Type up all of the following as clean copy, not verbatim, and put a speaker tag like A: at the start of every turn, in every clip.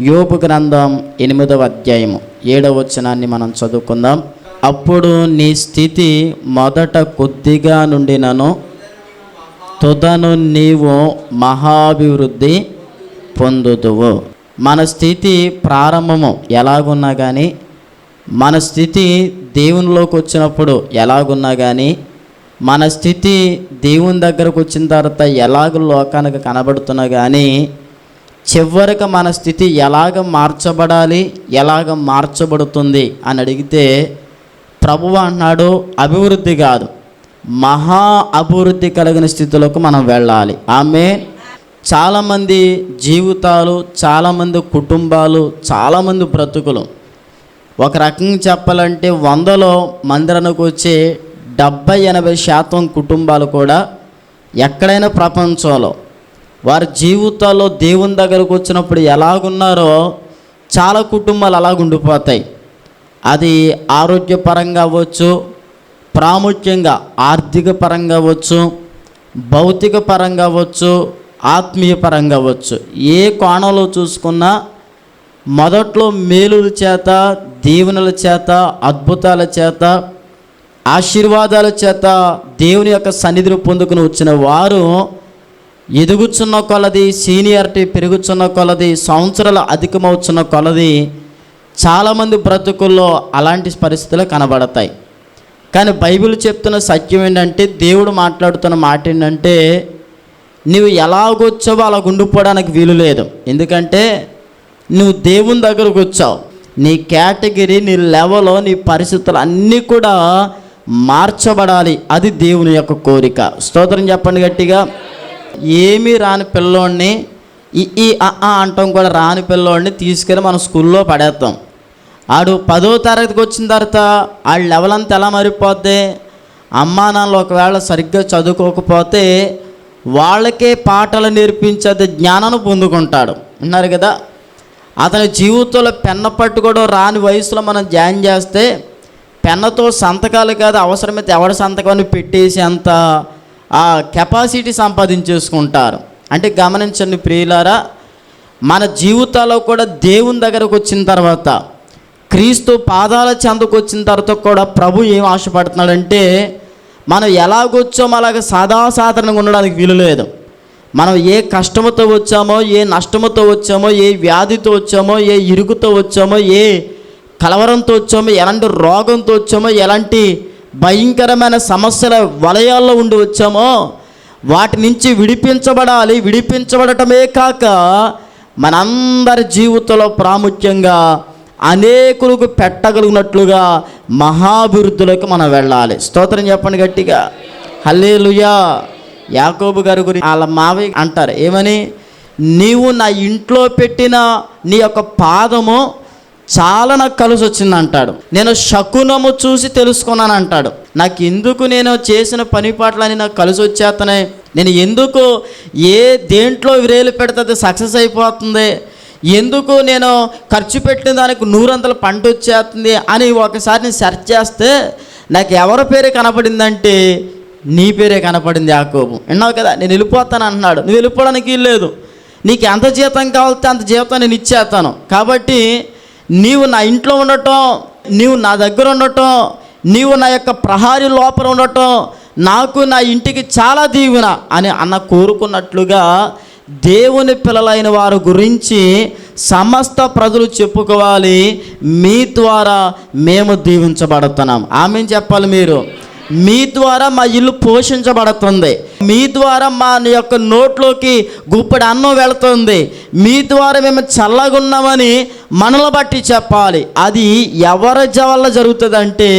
A: యోబు గ్రంథం 8వ అధ్యాయము 7వ వచనాన్ని మనం చదువుకుందాం. అప్పుడు నీ స్థితి మొదట కొద్దిగా నుండినను తుదను నీవు మహాభివృద్ధి పొందుదువు. మన స్థితి ప్రారంభము ఎలాగున్నా కానీ, మన స్థితి దేవునిలోకి వచ్చినప్పుడు ఎలాగున్నా కానీ, మన స్థితి దేవుని దగ్గరకు వచ్చిన తర్వాత ఎలాగ లోకానికి కనబడుతున్నా కానీ, చివరికి మన స్థితి ఎలాగ మార్చబడాలి, ఎలాగ మార్చబడుతుంది అని అడిగితే ప్రభువు అన్నాడు, అభివృద్ధి కాదు, మహా అభివృద్ధి కలిగిన స్థితిలోకి మనం వెళ్ళాలి. ఆమేన్. చాలామంది జీవితాలు, చాలామంది కుటుంబాలు, చాలామంది బ్రతుకులు ఒక రకంగా చెప్పాలంటే 100లో మందిరానికి వచ్చే 70-80% కుటుంబాలు కూడా ఎక్కడైనా ప్రపంచంలో వారి జీవితాల్లో దేవుని దగ్గరకు వచ్చినప్పుడు ఎలాగున్నారో చాలా కుటుంబాలు అలాగుండిపోతాయి. అది ఆరోగ్యపరంగా అవ్వచ్చు, ప్రాముఖ్యంగా ఆర్థిక పరంగా అవ్వచ్చు, భౌతిక పరంగా అవ్వచ్చు, ఆత్మీయ పరంగా అవ్వచ్చు. ఏ కోణంలో చూసుకున్నా మొదట్లో మేలుల చేత, దీవెనల చేత, అద్భుతాల చేత, ఆశీర్వాదాల చేత దేవుని యొక్క సన్నిధిని పొందుకుని వచ్చిన వారు ఎదుగుచున్న కొలది, సీనియారిటీ పెరుగుచున్న కొలది, సంవత్సరాలు అధికమవుతున్న కొలది చాలామంది బ్రతుకుల్లో అలాంటి పరిస్థితులు కనబడతాయి. కానీ బైబిల్ చెప్తున్న సత్యం ఏంటంటే, దేవుడు మాట్లాడుతున్న మాట ఏంటంటే, నువ్వు ఎలాగొచ్చావో అలా ఉండిపోవడానికి వీలు లేదు. ఎందుకంటే నువ్వు దేవుని దగ్గరకు వచ్చావు. నీ కేటగిరీ, నీ లెవెల్, నీ పరిస్థితులు అన్నీ కూడా మార్చబడాలి. అది దేవుని యొక్క కోరిక. స్తోత్రం చెప్పండి గట్టిగా. ఏమీ రాని పిల్లోడిని ఈ అంటాం కూడా రాని పిల్లోడిని తీసుకెళ్ళి మనం స్కూల్లో పడేస్తాం. ఆడు 10వ తరగతికి వచ్చిన తర్వాత ఆ లెవెల్ అంతా ఎలా మారిపోద్ది? అమ్మా నాన్నలు ఒకవేళ సరిగ్గా చదువుకోకపోతే వాళ్ళకే పాఠాలు నేర్పించేది జ్ఞానాన్ని పొందుకుంటాడు. ఉన్నారు కదా. అతని జీవితంలో పెన్న పట్టుకోవడం రాని వయసులో మనం జాయిన్ చేస్తే పెన్నతో సంతకాలు కాదు, అవసరమైతే ఎవరి సంతకాన్ని పెట్టేసి అంత ఆ కెపాసిటీ సంపాదించేసుకుంటారు. అంటే గమనించండి ప్రియులారా, మన జీవితాల్లో కూడా దేవుని దగ్గరకు వచ్చిన తర్వాత, క్రీస్తు పాదాల చెంతకు వచ్చిన తర్వాత కూడా ప్రభు ఏం ఆశపడుతున్నాడంటే, మనం ఎలాగొచ్చామో అలాగ సాధారణంగా ఉండడానికి వీలు లేదు. మనం ఏ కష్టముతో వచ్చామో, ఏ నష్టముతో వచ్చామో, ఏ వ్యాధితో వచ్చామో, ఏ ఇరుకుతో వచ్చామో, ఏ కలవరంతో వచ్చామో, ఎలాంటి రోగంతో వచ్చామో, ఎలాంటి భయంకరమైన సమస్యల వలయాల్లో ఉండి వచ్చామో వాటి నుంచి విడిపించబడాలి. విడిపించబడటమే కాక మనందరి జీవితంలో ప్రాముఖ్యంగా అనేకులకు పెట్టగలిగినట్లుగా మహాభివృద్ధిలోకి మనం వెళ్ళాలి. స్తోత్రం చెప్పండి గట్టిగా. హల్లెలూయా. యాకోబు గారి గురించి వాళ్ళ మావయ్య అంటారు ఏమని, నీవు నా ఇంట్లో పెట్టిన నీ యొక్క పాదము చాలా నాకు కలిసి వచ్చింది అంటాడు. నేను శకునము చూసి తెలుసుకున్నాను అంటాడు. నాకు ఎందుకు నేను చేసిన పని పాటలని నాకు కలిసి వచ్చేస్తున్నాయి, నేను ఎందుకు దేంట్లో విరేలు పెడితే సక్సెస్ అయిపోతుంది, ఎందుకు నేను ఖర్చు పెట్టిన దానికి 100 పంట వచ్చేస్తుంది అని ఒకసారి నేను సెర్చ్ చేస్తే నాకు ఎవరి పేరే కనపడిందంటే నీ పేరే కనపడింది. యాకోబు విన్నావు కదా. నేను వెళ్ళిపోతాను అంటున్నాడు. నువ్వు వెళ్ళిపోవడానికి లేదు. నీకు ఎంత జీతం కావాలితే అంత జీతం నేను ఇచ్చేస్తాను. కాబట్టి నీవు నా ఇంట్లో ఉండటం, నీవు నా దగ్గర ఉండటం, నీవు నా యొక్క ప్రహారీ లోపల ఉండటం నాకు నా ఇంటికి చాలా దీవెన అని అన్న కోరుకున్నట్లుగా దేవుని పిల్లలైన వారి గురించి సమస్త ప్రజలు చెప్పుకోవాలి, మీ ద్వారా మేము దీవించబడుతున్నాం. ఆమేన్ చెప్పాలి మీరు. మీ ద్వారా మా ఇల్లు పోషించబడుతుంది, మీ ద్వారా మా యొక్క నోట్లోకి గుప్పెడు అన్నం వెళుతుంది, మీ ద్వారా మేము చల్లగా ఉన్నామని మనల్ని బట్టి చెప్పాలి. అది ఎవరి వల్ల జరుగుతుందంటే,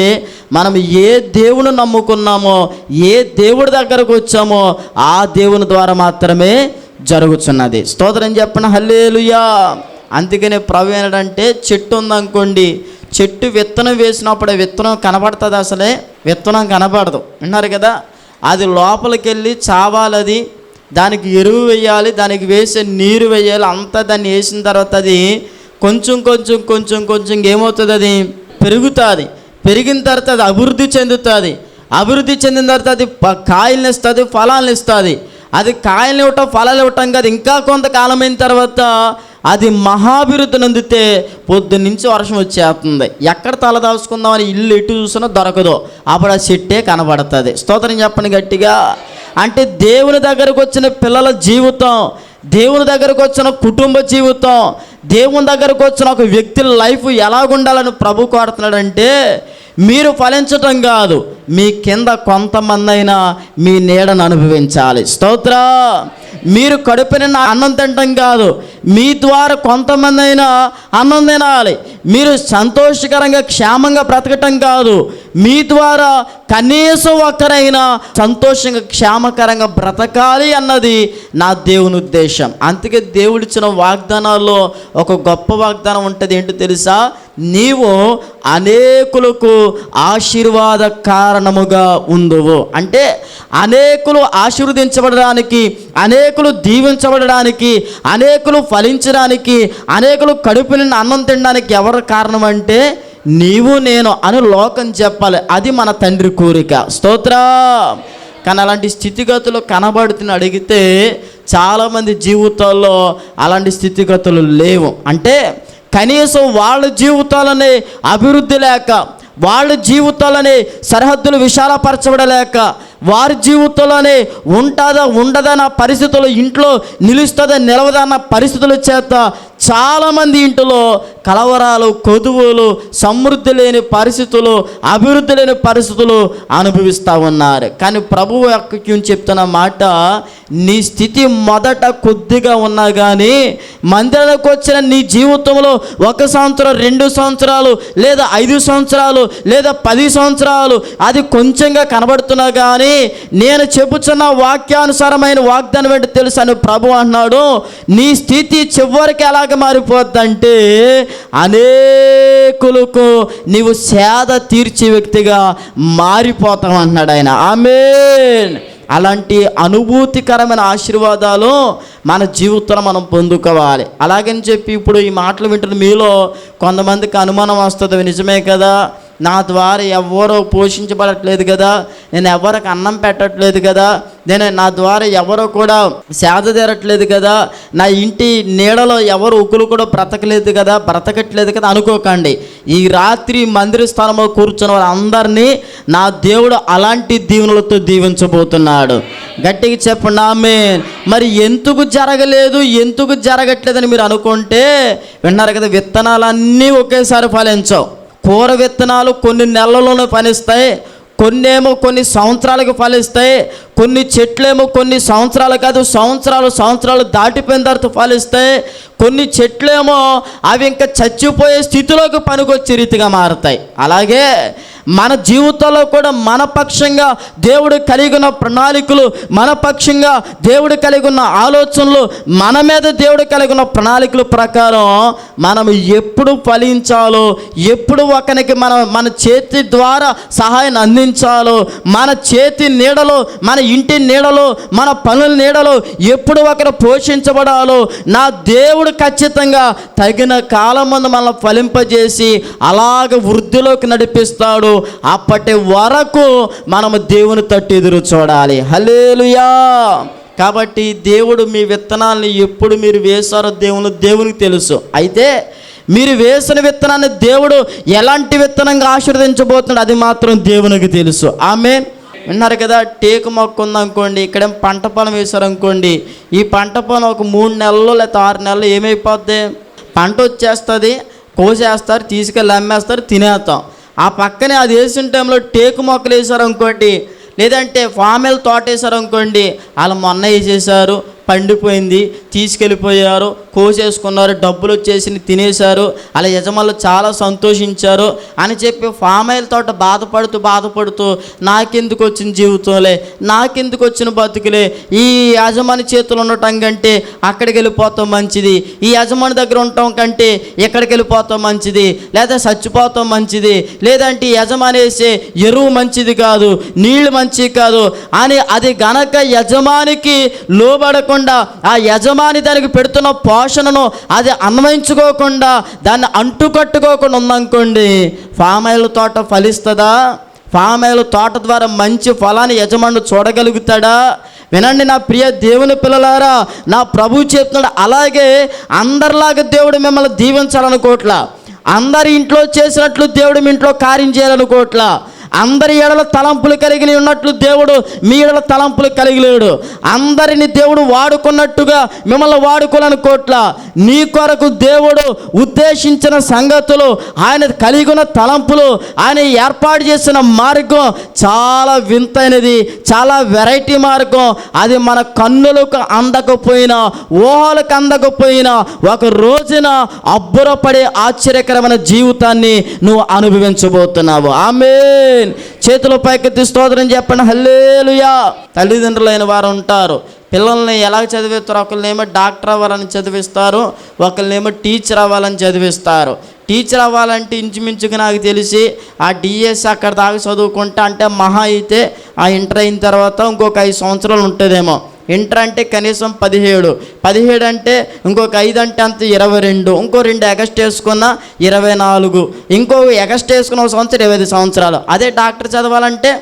A: మనం ఏ దేవుని నమ్ముకున్నామో, ఏ దేవుడి దగ్గరకు వచ్చామో ఆ దేవుని ద్వారా మాత్రమే జరుగుతున్నది. స్తోత్రం చెప్పండి. హల్లెలూయా. అందుకనే ప్రభు ఏంటంటే, చెట్టు ఉందనుకోండి, చెట్టు విత్తనం వేసినప్పుడు విత్తనం కనబడుతుంది, అసలే విత్తనం కనబడదు. విన్నారు కదా. అది లోపలికి వెళ్ళి చావాలి, అది దానికి ఎరువు వేయాలి, దానికి వేసే నీరు వేయాలి, అంతా దాన్ని వేసిన తర్వాత అది కొంచెం కొంచెం కొంచెం కొంచెం ఏమవుతుంది, అది పెరుగుతుంది. పెరిగిన తర్వాత అది అభివృద్ధి చెందుతుంది. అభివృద్ధి చెందిన తర్వాత అది కాయలను ఇస్తుంది, ఫలాలను ఇస్తుంది. అది కాయలు ఇవ్వటం, ఫలాలు ఇవ్వటం కాదు, ఇంకా కొంతకాలం అయిన తర్వాత అది మహాభివృద్ధి నందితే పొద్దున్నుంచి వర్షం వచ్చేస్తుంది. ఎక్కడ తలదాల్చుకుందామని ఇల్లు ఎటు చూసినా దొరకదు, అప్పుడు ఆ చెట్టే కనబడుతుంది. స్తోత్రం చెప్పండి గట్టిగా. అంటే దేవుని దగ్గరకు వచ్చిన పిల్లల జీవితం, దేవుని దగ్గరకు వచ్చిన కుటుంబ జీవితం, దేవుని దగ్గరకు వచ్చిన ఒక వ్యక్తి లైఫ్ ఎలాగుండాలని ప్రభు కోరుతున్నాడంటే, మీరు ఫలించటం కాదు, మీ కింద కొంతమంది అయినా మీ నీడను అనుభవించాలి. స్తోత్ర. మీరు కడుపు నిండా అన్నం తినటం కాదు, మీ ద్వారా కొంతమంది అయినా అన్నం తినాలి. మీరు సంతోషకరంగా క్షేమంగా బ్రతకటం కాదు, మీ ద్వారా కనీసం ఒక్కరైనా సంతోషంగా క్షేమకరంగా బ్రతకాలి అన్నది నా దేవుని ఉద్దేశం. అందుకే దేవుడిచ్చిన వాగ్దానాల్లో ఒక గొప్ప వాగ్దానం ఉంటుంది. ఏంటో తెలుసా? నీవు అనేకులకు ఆశీర్వాద కారణముగా ఉందువు. అంటే అనేకులు ఆశీర్వదించబడడానికి, అనేకులు దీవించబడడానికి, అనేకులు ఫలించడానికి, అనేకులు కడుపు నిండా అన్నం తినడానికి ఎవరు కారణం అంటే నీవు నేను అని లోకం చెప్పాలి. అది మన తండ్రి కోరిక. స్తోత్ర. కానీ అలాంటి స్థితిగతులు కనబడుతున్న అడిగితే చాలామంది జీవితాల్లో అలాంటి స్థితిగతులు లేవు. అంటే కనీసం వాళ్ళ జీవితాలనే అభివృద్ధి లేక, వాళ్ళ జీవితాలనే సరిహద్దులు విశాలపరచబడలేక, వారి జీవితంలోనే ఉంటుందా ఉండదన్న పరిస్థితులు, ఇంట్లో నిలుస్తుందా నిలవదన్న పరిస్థితుల చేత చాలామంది ఇంట్లో కలవరాలు, కొదువులు, సమృద్ధి లేని పరిస్థితులు, అభివృద్ధి లేని పరిస్థితులు అనుభవిస్తూ ఉన్నారు. కానీ ప్రభువు యొక్క చెప్తున్న మాట, నీ స్థితి మొదట కొద్దిగా ఉన్నా కానీ మందిరానికి వచ్చిన నీ జీవితంలో 1 సంవత్సరం, 2 సంవత్సరాలు, లేదా 5 సంవత్సరాలు, లేదా 10 సంవత్సరాలు అది కొంచెంగా కనబడుతున్నా కానీ నేను చెబుతున్న వాక్యానుసారమైన వాగ్దానం ఏంటి తెలుసా అని ప్రభు అన్నాడు. నీ స్థితి చివరికి ఎలాగ మారిపోద్దంటే అనేకులకు నీవు సేద తీర్చే వ్యక్తిగా మారిపోతావు అన్నాడు ఆయన. ఆమేన్. అలాంటి అనుభూతికరమైన ఆశీర్వాదాలు మన జీవితంలో మనం పొందుకోవాలి. అలాగని చెప్పి ఇప్పుడు ఈ మాటలు వింటున్న మీలో కొంతమందికి అనుమానం వస్తుంది, నిజమే కదా, నా ద్వారా ఎవరో పోషించబడట్లేదు కదా, నేను ఎవరికి అన్నం పెట్టట్లేదు కదా, నా ద్వారా ఎవరో కూడా సేద తీరట్లేదు కదా, నా ఇంటి నీడలో ఎవరు ఉక్కులు కూడా బ్రతకట్లేదు కదా అనుకోకండి. ఈ రాత్రి మందిర స్థానంలో కూర్చున్న వారందరినీ నా దేవుడు అలాంటి దీవెనలతో దీవించబోతున్నాడు. గట్టిగా చెప్పండి ఆమేన్. మరి ఎందుకు జరగలేదు, ఎందుకు జరగట్లేదని మీరు అనుకుంటే విన్నారు కదా, విత్తనాలన్నీ ఒకేసారి ఫలించవు. కూర విత్తనాలు కొన్ని నెలల్లోనే ఫలిస్తాయి, కొన్నేమో కొన్ని సంవత్సరాలకు ఫలిస్తాయి, కొన్ని చెట్లేమో కొన్ని సంవత్సరాలు కాదు సంవత్సరాలు దాటిపోయిన తర్వాత ఫలిస్తాయి, కొన్ని చెట్లేమో అవి ఇంకా చచ్చిపోయే స్థితిలోకి పనికొచ్చే రీతిగా మారుతాయి. అలాగే మన జీవితంలో కూడా మన పక్షంగా దేవుడు కలిగిన ప్రణాళికలు, మన పక్షంగా దేవుడు కలిగిన ఆలోచనలు, మన మీద దేవుడు కలిగిన ప్రణాళికల ప్రకారం మనం ఎప్పుడు ఫలించాలో, ఎప్పుడు ఒకరికి మన చేతి ద్వారా సహాయాన్ని అందించాలో, మన చేతి నీడలో, మన ఇంటి నీడలో, మన పనుల నీడలో ఎప్పుడు ఒకరు పోషించబడాలో నా దేవుడు ఖచ్చితంగా తగిన కాలం ముందు మనల్ని ఫలింపజేసి అలాగ వృద్ధిలోకి నడిపిస్తాడు. అప్పటి వరకు మనము దేవుని తట్టు ఎదురు చూడాలి. హల్లెలూయా. కాబట్టి దేవుడు మీ విత్తనాలను ఎప్పుడు మీరు వేశారో దేవునికి తెలుసు. అయితే మీరు వేసిన విత్తనాన్ని దేవుడు ఎలాంటి విత్తనంగా ఆశీర్వదించబోతున్నాడు అది మాత్రం దేవునికి తెలుసు. ఆమేన్. విన్నారు కదా, టేకు మొక్క ఉందనుకోండి, ఇక్కడేం పంట పొలం వేశారనుకోండి, ఈ పంట పొలం ఒక 3 నెలలు లేదా 6 నెలలు ఏమైపోద్ది, పంట వచ్చేస్తుంది, కోసేస్తారు, తీసుకెళ్ళి అమ్మేస్తారు, తినేస్తాం. ఆ పక్కనే అది వేసిన టైంలో టేకు మొక్కలు వేసారనుకోండి, లేదంటే ఫామెల్ తోట వేసారనుకోండి, వాళ్ళు మొన్న వేసేసారు, పండిపోయింది, తీసుకెళ్ళిపోయారు, కోసేసుకున్నారు, డబ్బులు వచ్చేసి తినేశారు, అలా యజమానులు చాలా సంతోషించారు అని చెప్పి ఫామ్ ఆయిల్ తోట బాధపడుతూ నాకెందుకు వచ్చిన జీవితంలే, నాకెందుకు వచ్చిన బతుకులే, ఈ యజమాని చేతులు ఉండటం కంటే అక్కడికి వెళ్ళిపోతాం మంచిది, ఈ యజమాని దగ్గర ఉండటం కంటే ఎక్కడికి వెళ్ళిపోతాం మంచిది, లేదా చచ్చిపోతాం మంచిది, లేదంటే యజమాని వేసే ఎరువు మంచిది కాదు, నీళ్లు మంచిది కాదు అని అది గనక యజమానికి లోబడకుండా ఆ యజమాని దానికి పెడుతున్న పోషణను అది అన్వయించుకోకుండా దాన్ని అంటుకట్టుకోకుండా ఉందనుకోండి, ఫామ్ ఆయిల్ తోట ఫలిస్తుందా? ఫామ్ ఆయిల్ తోట ద్వారా మంచి ఫలాన్ని యజమానుడు చూడగలుగుతాడా? వినండి నా ప్రియ దేవుని పిల్లలారా, నా ప్రభువు చెప్తున్నాడు, అలాగే అందరిలాగా దేవుడు మిమ్మల్ని దీవించాలనుకోవట్లా, అందరి ఇంట్లో చేసినట్లు దేవుడు మీ ఇంట్లో కార్యం చేయాలనుకోవట్లా, అందరి ఎడల తలంపులు కలిగి ఉన్నట్లు దేవుడు మీ ఎడల తలంపులు కలిగి లేడు. అందరిని దేవుడు వాడుకున్నట్టుగా మిమ్మల్ని వాడుకోవాలనుకోవట్లా. నీ కొరకు దేవుడు ఉద్దేశించిన సంగతులు, ఆయన కలిగి ఉన్న తలంపులు, ఆయన ఏర్పాటు చేసిన మార్గం చాలా వింతైనది, చాలా వెరైటీ మార్గం. అది మన కన్నులకు అందకపోయినా, ఊహలకు అందకపోయినా, ఒక రోజున అబ్బురపడే ఆశ్చర్యకరమైన జీవితాన్ని నువ్వు అనుభవించబోతున్నావు. ఆమేన్. చేతుల పైకెత్తి స్తోత్రం చెప్పండి. హల్లెలూయా. తల్లిదండ్రులైన వారు ఉంటారు, పిల్లల్ని ఎలా చదివిస్తారు? ఒకళ్ళనేమో డాక్టర్ అవ్వాలని చదివిస్తారు, ఒకళ్ళనేమో టీచర్ అవ్వాలని చదివిస్తారు. టీచర్ అవ్వాలంటే ఇంచుమించుగా నాకు తెలిసి ఆ డిఎస్ అక్కడ దాకా చదువుకుంటే, అంటే మహా అయితే ఆ ఇంటర్ అయిన తర్వాత ఇంకొక 5 సంవత్సరాలు ఉంటుందేమో. ఇంటర్ అంటే కనీసం 17 అంటే ఇంకొక 5 అంటే అంత 22, ఇంకో 2 ఎగస్ట్ వేసుకున్న 24, ఇంకో ఎగస్ట్ వేసుకున్న 1 సంవత్సరం 25 సంవత్సరాలు. అదే డాక్టర్ చదవాలంటే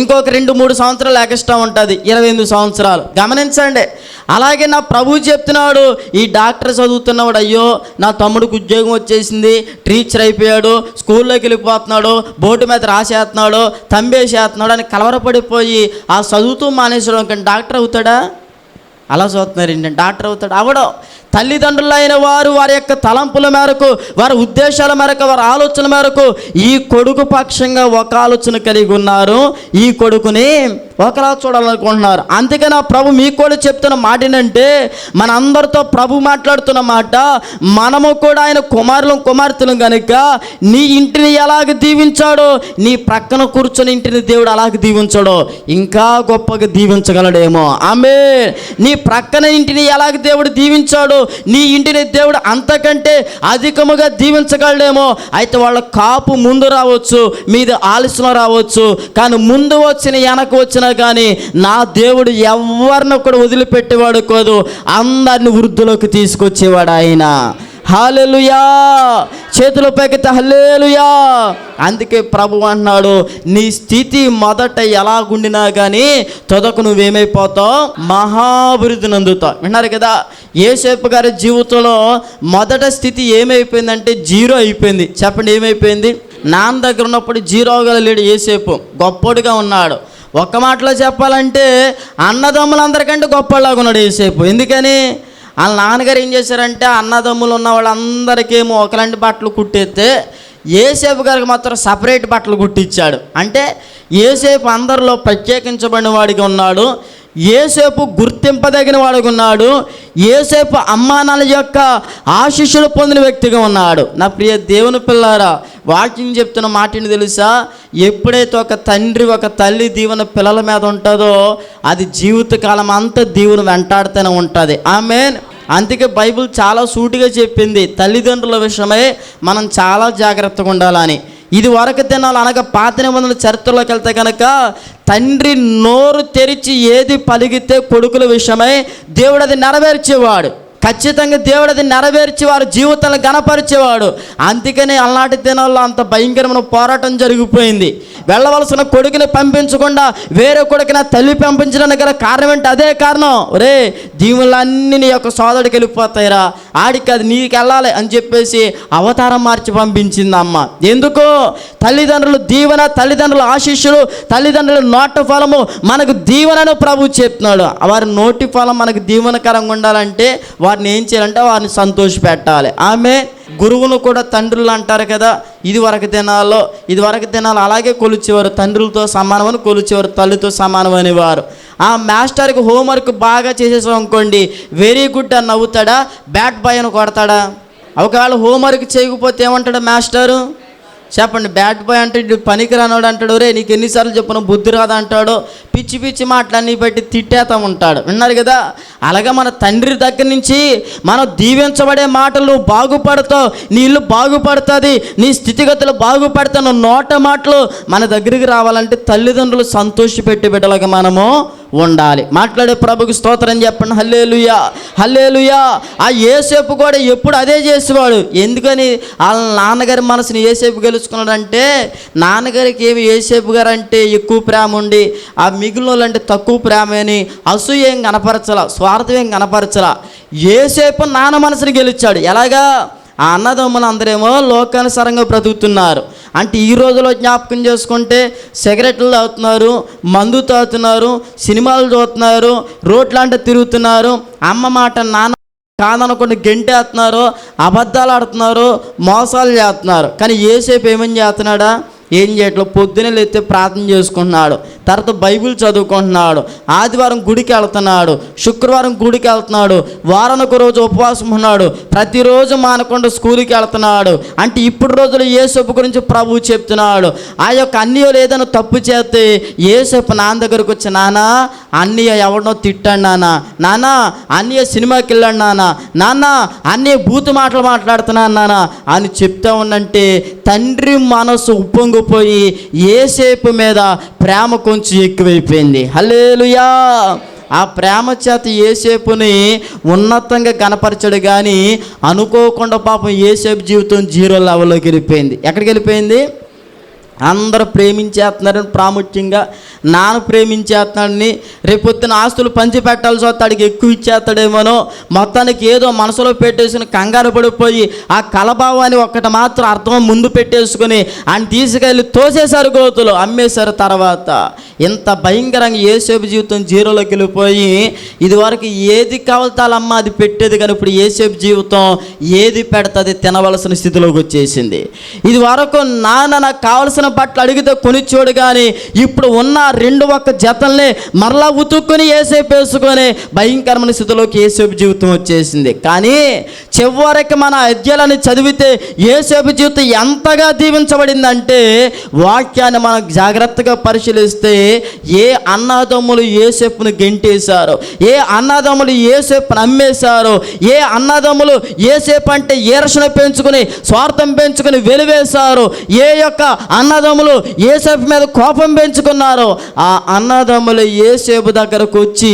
A: ఇంకొక 2-3 సంవత్సరాలు ఎక్స్ట్రా ఉంటుంది, 28 సంవత్సరాలు. గమనించండి. అలాగే నా ప్రభువు చెప్తున్నాడు, ఈ డాక్టర్ చదువుతున్నవాడు, అయ్యో నా తమ్ముడికి ఉద్యోగం వచ్చేసింది, టీచర్ అయిపోయాడు, స్కూల్లోకి వెళ్ళిపోతున్నాడు, బోర్డు మీద రాసేస్తున్నాడు, తంబేసేస్తున్నాడు అని కలవరపడిపోయి ఆ చదువుతూ మానేసాడు. కానీ డాక్టర్ అవుతాడా? అలా చూస్తున్నారు ఏంటంటే డాక్టర్ అవుతాడు? అవడం. తల్లిదండ్రులైన వారు వారి యొక్క తలంపుల మేరకు, వారి ఉద్దేశాల మేరకు, వారి ఆలోచన మేరకు ఈ కొడుకు పక్షంగా ఒక ఆలోచన కలిగి ఉన్నారు, ఈ కొడుకుని ఒకలా చూడాలనుకుంటున్నారు. అందుకని ఆ ప్రభు మీకు కూడా చెప్తున్న మాట ఏంటంటే, మన అందరితో ప్రభు మాట్లాడుతున్న మాట, మనము కూడా ఆయన కుమార్తెలు కనుక నీ ఇంటిని ఎలాగ దీవించాడో, నీ ప్రక్కన కూర్చొని ఇంటిని దేవుడు అలాగ దీవించాడో ఇంకా గొప్పగా దీవించగలడేమో. ఆమేన్. నీ ప్రక్కన ఇంటిని ఎలాగ దేవుడు దీవించాడో, నీ ఇంటిని దేవుడు అంతకంటే అధికముగా దీవించగలడేమో. అయితే వాళ్ళ కాపు ముందు రావచ్చు, మీది ఆలస్యం రావచ్చు, కానీ ముందు వచ్చిన వెనక వచ్చినా కానీ నా దేవుడు ఎవరిని కూడా వదిలిపెట్టేవాడు కాదు, అందరిని వృద్ధిలోకి తీసుకొచ్చేవాడు ఆయన. హల్లెలూయా. చేతుల పైకెత్తి హల్లెలూయా. అందుకే ప్రభు అంటున్నాడు, నీ స్థితి మొదట ఎలాగుండినా కానీ తొదకు నువ్వేమైపోతావు? మహాభివృద్ధి నందుతావు. విన్నారు కదా, యోసేపు గారి జీవితంలో మొదట స్థితి ఏమైపోయిందంటే 0 అయిపోయింది. చెప్పండి, ఏమైపోయింది? నాన్న దగ్గర ఉన్నప్పుడు 0గా లేడు యోసేపు, గొప్పోడుగా ఉన్నాడు. ఒక్క మాటలో చెప్పాలంటే అన్నదమ్ములందరికంటే గొప్పలాగా ఉన్నాడు యోసేపు. ఎందుకని? వాళ్ళ నాన్నగారు ఏం చేశారంటే, అన్నదమ్ములు ఉన్న వాళ్ళందరికేమో ఒకలాంటి బట్టలు కుట్టేస్తే యోసేపు గారికి మాత్రం సపరేట్ బట్టలు కుట్టించాడు. అంటే యోసేపు అందరిలో ప్రత్యేకించబడిన వాడిగా ఉన్నాడు, యోసేపు గుర్తింపదగిన వాడిగా ఉన్నాడు, యోసేపు అమ్మానాల యొక్క ఆశీస్సులు పొందిన వ్యక్తిగా ఉన్నాడు. నా ప్రియ దేవుని పిల్లారా, వాక్యం చెప్తున్న మాటని తెలుసా? ఎప్పుడైతే ఒక తండ్రి ఒక తల్లి దీవెన పిల్లల మీద ఉంటుందో అది జీవితకాలం అంతా దీవెన వెంటాడుతూనే ఉంటుంది. ఆమేన్. అందుకే బైబిల్ చాలా సూటిగా చెప్పింది, తల్లిదండ్రుల విషయమై మనం చాలా జాగ్రత్తగా ఉండాలని. ఇది వరకు దినాలు అనగా పాత నిబంధనల చరిత్రలోకి వెళ్తే కనుక తండ్రి నోరు తెరిచి ఏది పలిగితే కొడుకుల విషయమై దేవుడు అది నెరవేర్చేవాడు. ఖచ్చితంగా దేవుడు అది నెరవేర్చి వారి జీవితాలను గణపరిచేవాడు. అందుకని అలనాటి దినాల్లో అంత భయంకరమైన పోరాటం జరిగిపోయింది. వెళ్ళవలసిన కొడుకుని పంపించకుండా వేరే కొడుకుని తల్లి పంపించడానికి గల కారణం ఏంటి? అదే కారణం. ఒరే, దీవులన్నీ నీ యొక్క సోదరుడికి వెళ్ళిపోతాయిరా, ఆడికి అది నీకు వెళ్ళాలి అని చెప్పేసి అవతారం మార్చి పంపించింది అమ్మ. ఎందుకు? తల్లిదండ్రులు దీవెన, తల్లిదండ్రుల ఆశీస్సులు, తల్లిదండ్రుల నోటి ఫలము మనకు దీవెనను ప్రభు చెప్తున్నాడు. వారి నోటి ఫలం మనకు దీవెనకరంగా ఉండాలంటే వారిని ఏం చేయాలంటే వారిని సంతోష పెట్టాలి. ఆమె గురువును కూడా తండ్రులు అంటారు కదా. ఇది వరకు దినాలు అలాగే కొలిచేవారు, తండ్రులతో సమానమని కొలిచేవారు, తల్లితో సమానమని వారు. ఆ మాస్టర్కి హోంవర్క్ బాగా చేసేసాం అనుకోండి, వెరీ గుడ్ అని నవ్వుతాడా, బ్యాడ్ బాయ్ అని కొడతాడా? ఒకవేళ హోంవర్క్ చేయకపోతే ఏమంటాడు మాస్టరు? చెప్పండి, బ్యాడ్ బాయ్ అంటే పనికి రానోడు అంటాడు, రే నీకు ఎన్నిసార్లు చెప్పిన బుద్ధి రాదా అంటాడు, పిచ్చి పిచ్చి మాటలన్నీ బట్టి తిట్టేతా ఉంటాడు. విన్నారు కదా? అలాగే మన తండ్రి దగ్గర నుంచి మనం దీవించబడే మాటలు, నువ్వు బాగుపడతావు, నీ ఇల్లు బాగుపడుతుంది, నీ స్థితిగతులు బాగుపడతావు, నువ్వు నోట మాటలు మన దగ్గరికి రావాలంటే తల్లిదండ్రులు సంతోషపెట్టి బిడ్డలాగా మనము ఉండాలి. మాట్లాడే ప్రభుకి స్తోత్రం చెప్పండి. హల్లెలూయా, హల్లెలూయా. ఆ యోసేపు కూడా ఎప్పుడు అదే చేసేవాడు. ఎందుకని? వాళ్ళ నాన్నగారి మనసుని యోసేపు గెలుచుకున్నాడంటే, నాన్నగారికి ఏమి యోసేపు గారు అంటే ఎక్కువ ప్రేమ ఉండి ఆ మిగిలిన వాళ్ళంటే తక్కువ ప్రేమ అని అసూయ ఏం కనపరచలా, స్వార్థం ఏం కనపరచలా. యేసేపు నాన్న మనసుని గెలిచాడు. ఎలాగా? ఆ అన్నదమ్ములు అందరేమో లోకానుసారంగా బ్రతుకుతున్నారు. అంటే ఈ రోజులో జ్ఞాపకం చేసుకుంటే సిగరెట్లు తాగుతున్నారు, మందు తాగుతున్నారు, సినిమాలు చూస్తున్నారు, రోడ్లంటే తిరుగుతున్నారు, అమ్మ మాట నాన్న కాదనుకుంటే గెంటేస్తున్నారు, అబద్ధాలు ఆడుతున్నారు, మోసాలు చేస్తున్నారు. కానీ యేసేపు ఏమని చేస్తున్నాడా? ఏం చేయట్లేదు. పొద్దునే లేస్తే ప్రార్థన చేసుకుంటున్నాడు, తర్వాత బైబిల్ చదువుకుంటున్నాడు, ఆదివారం గుడికి వెళ్తున్నాడు, శుక్రవారం గుడికి వెళ్తున్నాడు, వారానికి రోజు ఉపవాసం ఉన్నాడు, ప్రతిరోజు మానకుండా స్కూల్కి వెళ్తున్నాడు. అంటే ఇప్పుడు రోజులు యేసేపు గురించి ప్రభువు చెప్తున్నాడు. ఆ యొక్క అన్నయ్యలు ఏదైనా తప్పు చేస్తే యేసేపు నాన్న దగ్గరకు వచ్చి, నాన్న అన్నయ్య ఎవరినో తిట్టాడు, నాన్న అన్నయ్య సినిమాకి వెళ్ళాడు, నాన్న అన్నయ్య బూతు మాటలు మాట్లాడుతున్నాను నాన్న అని చెప్తా ఉండంటే తండ్రి మనసు ఉప్పొంగిపోయి యేసేపు మీద ప్రేమ కొంచెం ఎక్కువైపోయింది. హల్లెలూయా. ఆ ప్రేమ చేత యేసేపుని ఉన్నతంగా కనపరచాడు. కానీ అనుకోకుండా పాపం యేసేపు జీవితం 0 లెవెల్లోకి వెళ్ళిపోయింది. ఎక్కడికి వెళ్ళిపోయింది? అందరూ ప్రేమించేస్తున్నారని, ప్రాముఖ్యంగా నాన్న ప్రేమించేస్తున్నాడని, రేపొద్దున ఆస్తులు పంచి పెట్టాల్సి వస్తే అడిగి ఎక్కువ ఇచ్చేస్తాడేమోనో, మొత్తానికి ఏదో మనసులో పెట్టేసుకుని కంగారు పడిపోయి ఆ కలభావాన్ని ఒక్కటి మాత్రం అర్థం ముందు పెట్టేసుకుని ఆయన తీసుకెళ్ళి తోసేశారు, గోతులు అమ్మేశారు. తర్వాత ఇంత భయంకరంగా యేసేపు జీవితం 0లోకి వెళ్ళిపోయి ఇదివరకు ఏది కావాలమ్మ అది పెట్టేది, కానీ ఇప్పుడు యేసేపు జీవితం ఏది పెడతాది తినవలసిన స్థితిలోకి వచ్చేసింది. ఇది వరకు నాన్న నాకు కావలసిన బట్టలు అడిగితే కొనిచ్చోడు, కానీ ఇప్పుడు ఉన్న 2 ఒక్క జతల్ని మరలా ఉతుక్కుని యేసేపు వేసుకొని భయంకరమైన స్థితిలోకి యేసేపు జీవితం వచ్చేసింది. కానీ చివరికి మన అధ్యాయాన్ని చదివితే యేసేపు జీవితం ఎంతగా దీవించబడిందంటే, వాక్యాన్ని మనం జాగ్రత్తగా పరిశీలిస్తే ఏ అన్నదమ్ములు యేసేపును గెంటేశారు, ఏ అన్నదమ్ములు యేసేపును అమ్మేశారు, ఏ అన్నదమ్ములు యేసేపు అంటే ఈర్ష్యను పెంచుకుని స్వార్థం పెంచుకుని వెలివేశారు, ఏ యొక్క అన్నదమ్ములు యేసేపు మీద కోపం పెంచుకున్నారు, ఆ అన్నదమ్ములు యేసేపు దగ్గరకు వచ్చి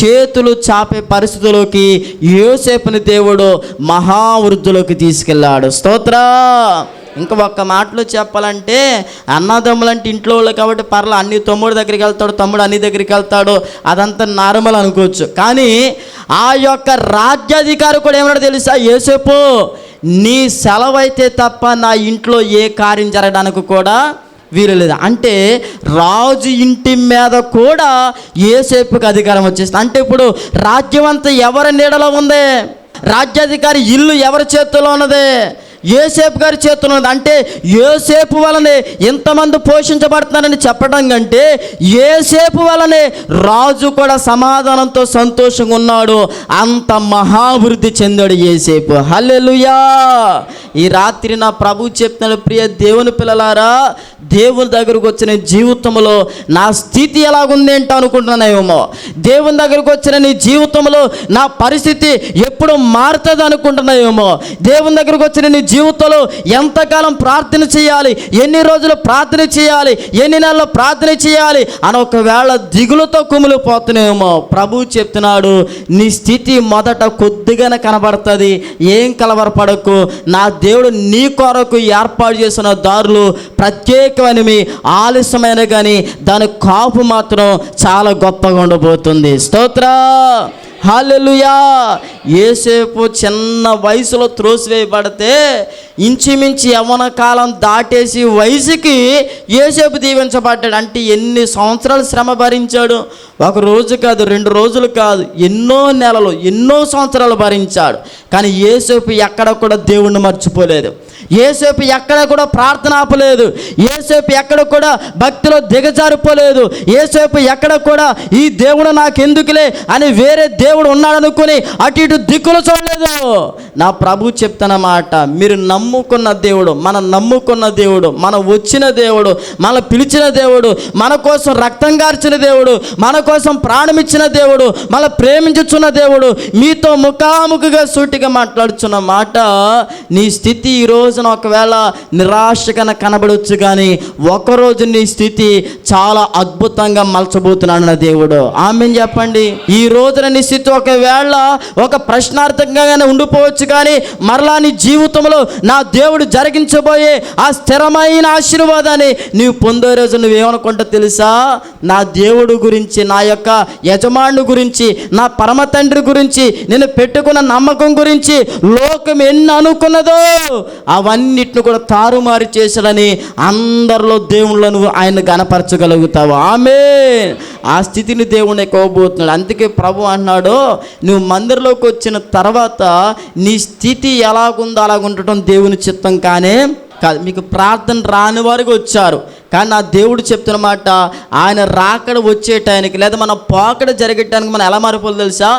A: చేతులు చాపే పరిస్థితిలోకి యోసేపుని దేవుడు మహావృద్ధిలోకి తీసుకెళ్ళాడు. స్తోత్రం. ఇంకా ఒక్క మాటలో చెప్పాలంటే అన్నదమ్ములు అంటే ఇంట్లో వాళ్ళు కాబట్టి పర్ల, అన్ని తమ్ముడు దగ్గరికి వెళ్తాడు, తమ్ముడు అన్ని దగ్గరికి వెళ్తాడు, అదంతా నార్మల్ అనుకోవచ్చు. కానీ ఆ యొక్క రాజ్యాధికారి కూడా ఏమన్నాడు తెలుసా? యేసేపు నీ సెలవైతే తప్ప నా ఇంట్లో ఏ కార్యం జరగడానికి కూడా వీలు లేదు. అంటే రాజు ఇంటి మీద కూడా యేసేపుకి అధికారం వచ్చేస్తుంది. అంటే ఇప్పుడు రాజ్యం అంతా ఎవరి నీడలో ఉంది? రాజ్యాధికారి ఇల్లు ఎవరి చేతిలో ఉన్నది? యోసేపు గారి చేతులు ఉంది. అంటే యోసేపు వలనే ఎంతమంది పోషించబడుతున్నారని చెప్పడం కంటే యోసేపు వలనే రాజు కూడా సమాధానంతో సంతోషంగా ఉన్నాడు. అంత మహాభివృద్ధి చెందాడు యోసేపు. హల్లెలూయా. ఈ రాత్రి నా ప్రభు చెప్తున్నాడు, ప్రియ దేవుని పిల్లలారా, దేవుని దగ్గరకు వచ్చిన జీవితంలో నా స్థితి ఎలాగుంది ఏంటో అనుకుంటున్నానేమో, దేవుని దగ్గరకు వచ్చిన నీ జీవితంలో నా పరిస్థితి ఎప్పుడు మారుతుంది అనుకుంటున్నాయేమో, దేవుని దగ్గరకు వచ్చిన నీ జీవితంలో ఎంతకాలం ప్రార్థన చేయాలి, ఎన్ని రోజులు ప్రార్థన చేయాలి, ఎన్ని నెలలు ప్రార్థన చేయాలి అని ఒకవేళ దిగులుతో కుమిలిపోతున్నాయేమో, ప్రభు చెప్తున్నాడు, నీ స్థితి మొదట కొద్దిగానే కనబడుతుంది, ఏం కలవరపడకు, నా దేవుడు నీ కొరకు ఏర్పాటు చేసిన దారులు ప్రత్యేకమైనవి, ఆలస్యమైన కానీ దాని కాపు మాత్రం చాలా గొప్పగా ఉండబోతుంది. స్తోత్రం. హల్లెలూయా. యేసేపు చిన్న వయసులో త్రోసివేయబడితే ఇంచుమించి యవ్వన కాలం దాటేసి వయసుకి యేసేపు దీవించబడ్డాడు. అంటే ఎన్ని సంవత్సరాలు శ్రమ భరించాడు? ఒక రోజు కాదు, 2 రోజులు కాదు, ఎన్నో నెలలు, ఎన్నో సంవత్సరాలు భరించాడు. కానీ యేసేపు ఎక్కడ కూడా దేవుణ్ణి మర్చిపోలేదు. యేసేపు ఎక్కడ కూడా ప్రార్థన ఆపలేదు. యేసేపు ఎక్కడ కూడా భక్తిలో దిగజారిపోలేదు. యేసేపు ఎక్కడ కూడా ఈ దేవుడు నాకెందుకులే అని వేరే దేవుడు ఉన్నాడనుకుని అటు ఇటు దిక్కులు చూడలేదు. నా ప్రభు చెప్తున్నమాట, మీరు నమ్ముకున్న దేవుడు, మనం నమ్ముకున్న దేవుడు, మనం వచ్చిన దేవుడు, మన పిలిచిన దేవుడు, మన కోసం రక్తం కార్చిన దేవుడు, మన కోసం ప్రాణం ఇచ్చిన దేవుడు, మన ప్రేమించుచున్న దేవుడు మీతో ముఖాముఖిగా సూటిగా మాట్లాడుచున్న మాట, నీ స్థితి ఈరోజు రోజున ఒకవేళ నిరాశగా కనబడవచ్చు, కానీ ఒకరోజు నీ స్థితి చాలా అద్భుతంగా మలచబోతున్నాడు నా దేవుడు. ఆమేన్ చెప్పండి. ఈ రోజున నీ స్థితి ఒకవేళ ఒక ప్రశ్నార్థకంగానే ఉండిపోవచ్చు, కానీ మరలా నీ జీవితంలో నా దేవుడు జరిగించబోయే ఆ స్థిరమైన ఆశీర్వాదాన్ని నీవు పొందే రోజు నువ్వేమనుకుంటా తెలుసా? నా దేవుడు గురించి, నా యొక్క యజమానుడి గురించి, నా పరమ తండ్రి గురించి, నేను పెట్టుకున్న నమ్మకం గురించి లోకం ఎన్ని అనుకున్నదో అవన్నిటిని కూడా తారుమారు చేశాడని అందరిలో దేవుళ్ళను నువ్వు ఆయన గణపరచగలుగుతావు. ఆమేన్. ఆ స్థితిని దేవుని కోబోతున్నాడు. అందుకే ప్రభు అన్నాడు, నువ్వు మందిరంలోకి వచ్చిన తర్వాత నీ స్థితి ఎలాగుందో అలాగుండటం దేవుని చిత్తం కానే కాదు. మీకు ప్రార్థన రాని వారికి వచ్చారు, కానీ నా దేవుడు చెప్తున్నమాట, ఆయన రాకడ వచ్చే టైంకి లేదా మన పోకడ జరిగేటానికి మనం ఎలా మారిపోవాలి తెలుసా?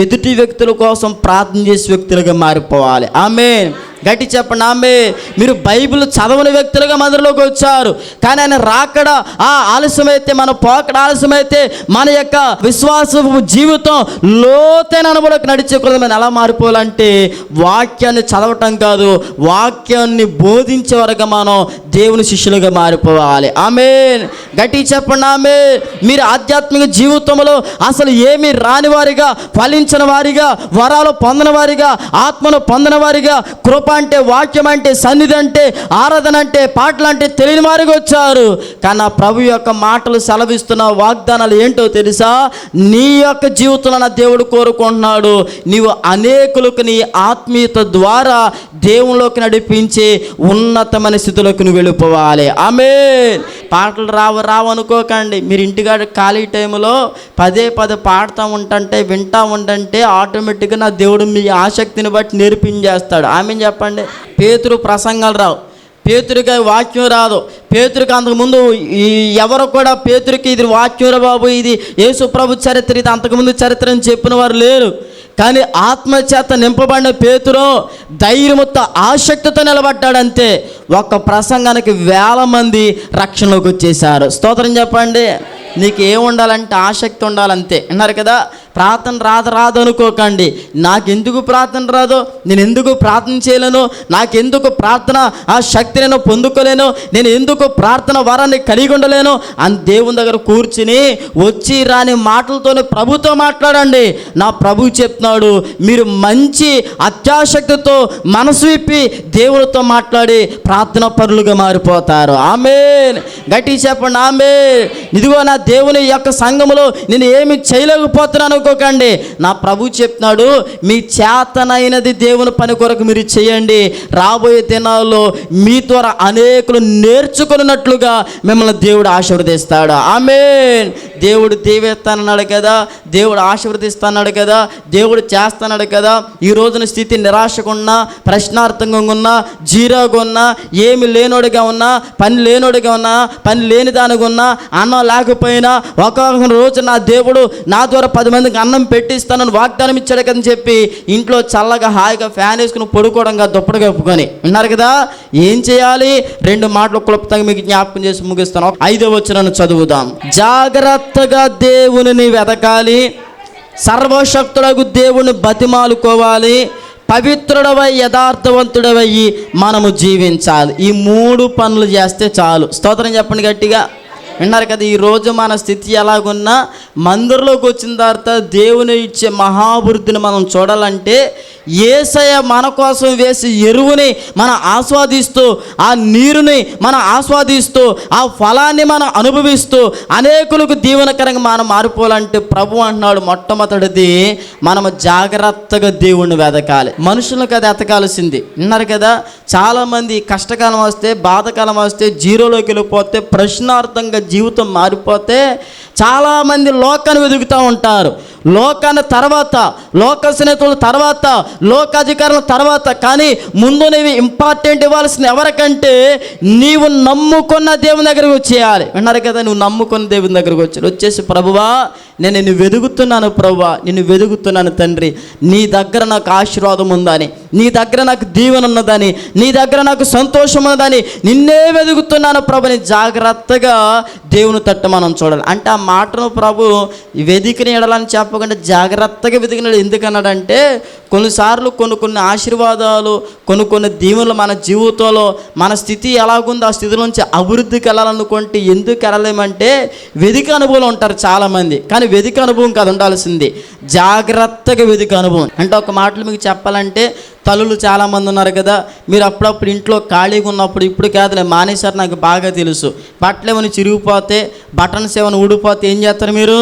A: ఎదుటి వ్యక్తుల కోసం ప్రార్థన చేసే వ్యక్తులుగా మారిపోవాలి. ఆమేన్. గట్టి చెప్పండి ఆమేన్. మీరు బైబిల్ చదవని వ్యక్తులుగా మందిరంలోకి వచ్చారు, కానీ ఆయన రాకడ ఆలస్యమైతే, మన పోకడ ఆలస్యమైతే మన యొక్క విశ్వాస జీవితం లోతైన అనుభవంలోకి నడిచే కొద్ది మనం ఎలా మారిపోవాలంటే వాక్యాన్ని చదవటం కాదు, వాక్యాన్ని బోధించే వరకు మనం దేవుని శిష్యులుగా మారిపోవాలి. ఆమేన్. గట్టి చెప్పండి ఆమేన్. మీరు ఆధ్యాత్మిక జీవితంలో అసలు ఏమీ రాని వారిగా, ఫలించిన వారిగా, వరాలు పొందిన వారిగా, ఆత్మను పొందిన వారిగా, కృప అంటే, వాక్యం అంటే, సన్నిధి అంటే, ఆరాధన అంటే, పాటలు అంటే తెలియని వారిగా వచ్చారు. కానీ నా ప్రభు యొక్క మాటలు సెలవిస్తున్న వాగ్దానాలు ఏంటో తెలుసా? నీ యొక్క జీవితంలో నా దేవుడు కోరుకుంటున్నాడు, నీవు అనేకులకు నీ ఆత్మీయత ద్వారా దేవునిలోకి నడిపించి ఉన్నతమైన స్థితిలోకి నువ్వు వెళ్ళిపోవాలి. ఆమేన్. పాటలు రావు అనుకోకండి. మీరు ఇంటికాడ ఖాళీ టైంలో పదే పాడుతూ ఉంటుంటే, వింటూ ఉంటుంటే ఆటోమేటిక్గా నా దేవుడు మీ ఆసక్తిని బట్టి నేర్పించేస్తాడు. ఆమేన్ చెప్పండి. పేతురు ప్రసంగాలు రావు, పేతురికి వాక్యం రాదు. పేతురికి అంతకుముందు ఎవరు కూడా పేతురికి ఇది వాక్యం బాబు, ఇది యేసు ప్రభు చరిత్ర, ఇది అంతకుముందు చరిత్ర అని చెప్పిన వారు లేరు. కానీ ఆత్మచేత నింపబడిన పేతురు ధైర్యంతో ఆసక్తితో నిలబడ్డాడంతే. ఒక్క ప్రసంగానికి 1000 మంది రక్షణలోకి వచ్చేసారు. స్తోత్రం చెప్పండి. నీకు ఏముండాలంటే ఆసక్తి ఉండాలంతే. అన్నారు కదా, ప్రార్థన రాదు అనుకోకండి. నాకెందుకు ప్రార్థన రాదు, నేను ఎందుకు ప్రార్థన చేయలేను, నాకెందుకు ప్రార్థన ఆ శక్తి నేను పొందుకోలేను, నేను ఎందుకు ప్రార్థన వరాన్ని కలిగి ఉండలేను అని దేవుని దగ్గర కూర్చుని వచ్చి రాని మాటలతోనే ప్రభుతో మాట్లాడండి. నా ప్రభు చెప్తున్నాడు, మీరు మంచి అత్యాసక్తితో మనసు విప్పి దేవునితో మాట్లాడి ప్రార్థన పరులుగా మారిపోతారు. ఆమేన్. గట్టి చెప్పండి ఆమేన్. ఇదిగో నా దేవుని యొక్క సంఘములో నేను ఏమి చేయలేకపోతున్నాను అనుకోకండి. నా ప్రభు చెప్తున్నాడు, మీ చేతనైనది దేవుని పని కొరకు మీరు చేయండి. రాబోయే దినాల్లో మీ ద్వారా అనేకులు నేర్చుకున్నట్లుగా మిమ్మల్ని దేవుడు ఆశీర్వదిస్తాడు. ఆమేన్. దేవుడు దీవిస్తానన్నాడు కదా, దేవుడు ఆశీర్వదిస్తాన్నాడు కదా, దేవుడు చేస్తున్నాడు కదా. ఈ రోజున స్థితి నిరాశగా ఉన్నా, ప్రశ్నార్థంగా ఉన్నా, జీరోగా ఉన్నా, ఏమి లేనోడిగా ఉన్నా, పని లేనోడిగా ఉన్నా, పని లేని దానిగా ఉన్నా, అన్నం లేకపోయినా, ఒక్కొక్క రోజు నా దేవుడు నా ద్వారా 10 మందికి అన్నం పెట్టిస్తానని వాగ్దానం ఇచ్చాడు కదని చెప్పి ఇంట్లో చల్లగా హాయిగా ఫ్యాన్ వేసుకుని పడుకోవడంగా దుప్పటి కప్పుకొని ఉన్నారు కదా. ఏం చేయాలి? 2 మాటలు క్లుప్తంగా మీకు జ్ఞాపకం చేసి ముగిస్తాను. 5వ వచనాన్ని చదువుదాం. జాగ్రత్తగా దేవుని వెతకాలి, సర్వశక్తుడగు దేవుని బతిమాలుకోవాలి, పవిత్రుడవై యథార్థవంతుడవై మనము జీవించాలి. ఈ 3 పనులు చేస్తే చాలు. స్తోత్రం చెప్పండి గట్టిగా. విన్నారు కదా. ఈరోజు మన స్థితి ఎలాగున్నా మందిరంలోకి వచ్చిన తర్వాత దేవుని ఇచ్చే మహాభివృద్ధిని మనం చూడాలంటే యేసయ్య మన కోసం వేసి ఎరువుని మనం ఆస్వాదిస్తూ, ఆ నీరుని మనం ఆస్వాదిస్తూ, ఆ ఫలాన్ని మనం అనుభవిస్తూ అనేకులకు దీవెనకరంగా మనం మారిపోవాలంటే ప్రభు అంటున్నాడు, మొట్టమొదటిది మనము జాగ్రత్తగా దేవుణ్ణి వెతకాలి. మనుషులకు అది ఎతకాల్సింది. విన్నారు కదా. చాలామంది కష్టకాలం వస్తే, బాధకాలం వస్తే, జీరోలోకి వెళ్ళిపోతే, ప్రశ్నార్థంగా జీవితం మారిపోతే చాలామంది లోకాన్ని వెతుకుతూ ఉంటారు. లోకాన్ని తర్వాత, లోక స్నేహితుల తర్వాత, లోకాధికారుల తర్వాత, కానీ ముందు నీవు ఇంపార్టెంట్ ఇవ్వాల్సిన ఎవరికంటే నీవు నమ్ముకున్న దేవుని దగ్గరకు వచ్చేయాలి. విన్నారు కదా. నువ్వు నమ్ముకున్న దేవుని దగ్గరకు వచ్చేసి ప్రభువా నిన్ను వెతుకుతున్నాను, ప్రభువా నిన్ను వెతుకుతున్నాను తండ్రి, నీ దగ్గర నాకు ఆశీర్వాదం ఉందని, నీ దగ్గర నాకు దీవెన ఉన్నదని, నీ దగ్గర నాకు సంతోషం ఉన్నదని నిన్నే వెతుకుతున్నాను ప్రభుని జాగ్రత్తగా దేవుని తట్టు మనం చూడాలి. అంటే ఆ మాటను ప్రభు వెతికిన ఎడలని చెప్పకుండా జాగ్రత్తగా వెతికినాడు. ఎందుకన్నాడంటే కొన్నిసార్లు కొన్ని ఆశీర్వాదాలు, కొన్ని దీవెనలు మన జీవితంలో మన స్థితి ఎలాగుందో ఆ స్థితి నుంచి అభివృద్ధికి వెళ్ళాలనుకుంటే ఎందుకు వెళ్ళలేమంటే వెదిక అనుభవం ఉంటారు చాలామంది. కానీ వెదిక అనుభవం కాదు ఉండాల్సింది, జాగ్రత్తగా వెదిక అనుభవం. అంటే ఒక మాటలు మీకు చెప్పాలంటే తల్లులు చాలామంది ఉన్నారు కదా, మీరు అప్పుడప్పుడు ఇంట్లో ఖాళీగా ఉన్నప్పుడు, ఇప్పుడు కాదులే మానేశారు నాకు బాగా తెలుసు, బట్టలు ఏమైనా చిరిగిపోతే బటన్స్ ఏమైనా ఊడిపోతే ఏం చేస్తారు మీరు?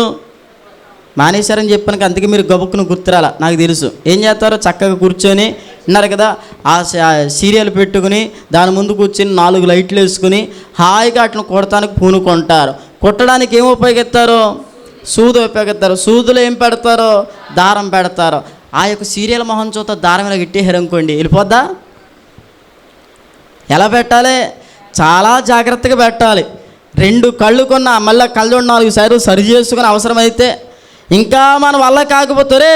A: మానేశారని చెప్పాను, అందుకే మీరు గబుక్కును గుర్తురాల నాకు తెలుసు. ఏం చేస్తారో చక్కగా కూర్చొని ఉన్నారు కదా, ఆ సీరియల్ పెట్టుకుని దాని ముందు కూర్చొని 4 లైట్లు వేసుకుని హాయిగా అట్లా కొడటానికి పూనుకుంటారు. కొట్టడానికి ఏం ఉపయోగిస్తారు? సూది ఉపయోగిస్తారు. సూదులో ఏం పెడతారో? దారం పెడతారు. ఆ యొక్క సీరియల్ మొహం చూత దారం ఇలా గిట్టేసారు అనుకోండి, వెళ్ళిపోద్దా? ఎలా పెట్టాలి? చాలా జాగ్రత్తగా పెట్టాలి. 2 కళ్ళు కొన్నా మళ్ళీ కళ్ళు 4 సార్లు సరి చేసుకుని అవసరమైతే, ఇంకా మన వల్ల కాకపోతే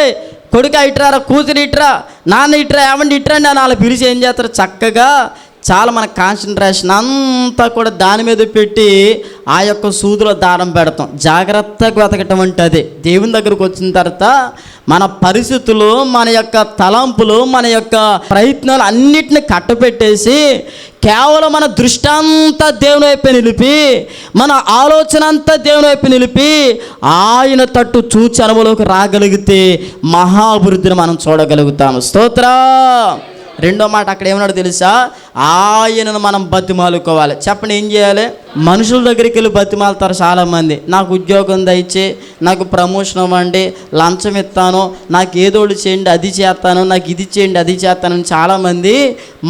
A: కొడుకు ఇట్రా, కూతురు ఇట్రా, నాన్న ఇట్రా, ఏమండి ఇట్రా అని అలా పిలిచి ఏం చేస్తారు? చక్కగా చాలా మన కాన్సన్ట్రేషన్ అంతా కూడా దాని మీద పెట్టి ఆ యొక్క సూదిలో దారం పెడతాం. జాగ్రత్తగా వెతకటం అంటే అదే. దేవుని దగ్గరకు వచ్చిన తర్వాత మన పరిస్థితులు, మన యొక్క తలంపులు, మన యొక్క ప్రయత్నాలు అన్నిటిని కట్టపెట్టేసి కేవలం మన దృష్టి అంతా దేవుని వైపు నిలిపి, మన ఆలోచన అంతా దేవుని వైపు నిలిపి ఆయన తట్టు చూచి అనుభవంలోకి రాగలిగితే మహా అభివృద్ధిని మనం చూడగలుగుతాము. స్తోత్రం. రెండో మాట అక్కడ ఏమన్నాడు తెలుసా? ఆయనను మనం బతిమాలుకోవాలి. చెప్పండి, ఏం చేయాలి? మనుషుల దగ్గరికి వెళ్ళి బతిమాలుతారు చాలామంది. నాకు ఉద్యోగం దయచే, నాకు ప్రమోషన్ ఇవ్వండి, లంచం ఇస్తాను, నాకు ఏదోడు చేయండి అది చేస్తాను, నాకు ఇది చేయండి అది చేస్తానని చాలామంది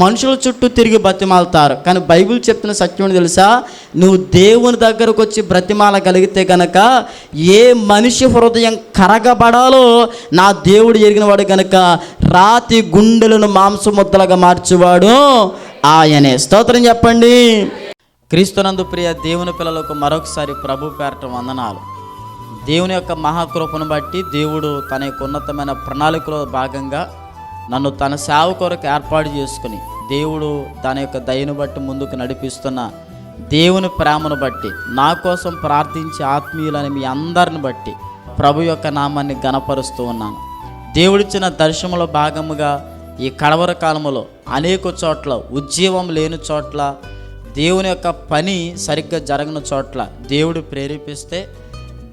A: మనుషుల చుట్టూ తిరిగి బతిమాలుతారు. కానీ బైబిల్ చెప్తున్న సత్యం తెలుసా? నువ్వు దేవుని దగ్గరకు వచ్చి బ్రతిమాలగలిగితే కనుక ఏ మనిషి హృదయం కరగబడాలో నా దేవుడు ఎరిగిన వాడు కనుక రాతి గుండెలను మాంస ముద్దలుగా మార్చువాడు ఆయనే. స్తోత్రం చెప్పండి. క్రీస్తునందు ప్రియ దేవుని పిల్లలకు మరొకసారి ప్రభు పేరట వందనాలు. దేవుని యొక్క మహాకృపను బట్టి దేవుడు తన యొక్క ఉన్నతమైన ప్రణాళికలో భాగంగా నన్ను తన సేవ కొరకు ఏర్పాటు చేసుకుని, దేవుడు తన యొక్క దయను బట్టి ముందుకు నడిపిస్తున్న దేవుని ప్రేమను బట్టి, నా కోసం ప్రార్థించి ఆత్మీయులని మీ అందరిని బట్టి ప్రభు యొక్క నామాన్ని ఘనపరుస్తూ ఉన్నాను. దేవుడిచ్చిన దర్శనంలో భాగముగా ఈ కడవర కాలంలో అనేక చోట్ల ఉజ్జీవం లేని చోట్ల, దేవుని యొక్క పని సరిగ్గా జరగని చోట్ల దేవుడు ప్రేరేపిస్తే,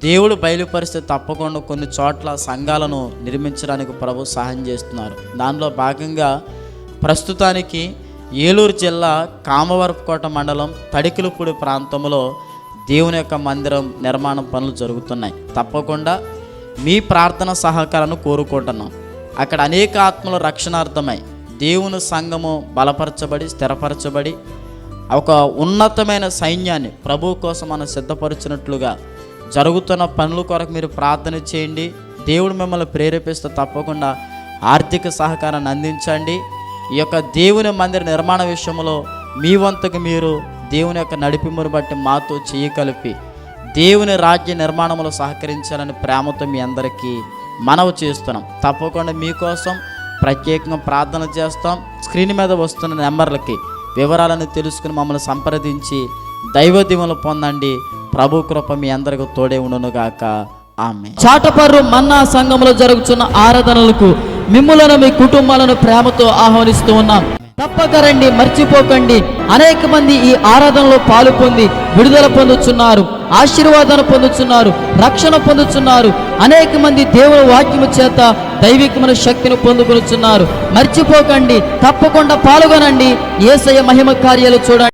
A: దేవుడు బయలుపరిస్తే తప్పకుండా కొన్ని చోట్ల సంఘాలను నిర్మించడానికి ప్రభు సహాయం చేస్తున్నారు. దానిలో భాగంగా ప్రస్తుతానికి ఏలూరు జిల్లా కామవరపుకోట మండలం తడికిలపూడి ప్రాంతంలో దేవుని యొక్క మందిరం నిర్మాణం పనులు జరుగుతున్నాయి. తప్పకుండా మీ ప్రార్థన సహకారాన్ని కోరుకుంటున్నాం. అక్కడ అనేక ఆత్మల రక్షణార్థమై దేవుని సంఘము బలపరచబడి స్థిరపరచబడి ఒక ఉన్నతమైన సైన్యాన్ని ప్రభు కోసం మనం సిద్ధపరిచినట్లుగా జరుగుతున్న పనుల కొరకు మీరు ప్రార్థన చేయండి. దేవుడు మిమ్మల్ని ప్రేరేపిస్తే తప్పకుండా ఆర్థిక సహకారాన్ని అందించండి. ఈ యొక్క దేవుని మందిర నిర్మాణ విషయంలో మీ వంతుకు మీరు దేవుని యొక్క నడిపింపును బట్టి మాతో చేయి కలిపి దేవుని రాజ్య నిర్మాణంలో సహకరించాలని ప్రేమతో మీ అందరికీ మనవి చేస్తున్నాం. తప్పకుండా మీకోసం ప్రత్యేకంగా ప్రార్థన చేస్తాం. స్క్రీన్ మీద వస్తున్న నెంబర్లకి వివరాలను తెలుసుకుని మమ్మల్ని సంప్రదించి దైవ దీవెనలు పొందండి. ప్రభు కృప మీ అందరికీ తోడే ఉండునుగాక. ఆమేన్. చాటపర్రు మన్నా సంఘంలో జరుగుతున్న ఆరాధనలకు మిమ్ములను మీ కుటుంబాలను ప్రేమతో ఆహ్వానిస్తూ ఉన్నాం. తప్పక రండి, మర్చిపోకండి. అనేక మంది ఈ ఆరాధనలో పాలు పొంది విడుదల పొందుతున్నారు, ఆశీర్వాదాన్ని పొందుతున్నారు, రక్షణ పొందుతున్నారు. అనేక మంది దేవుని వాక్యము చేత దైవికమైన శక్తిని పొందుకొనుచున్నారు. మర్చిపోకండి, తప్పకుండా పాల్గొనండి. యేసయ్య మహిమ కార్యాలు చూడండి.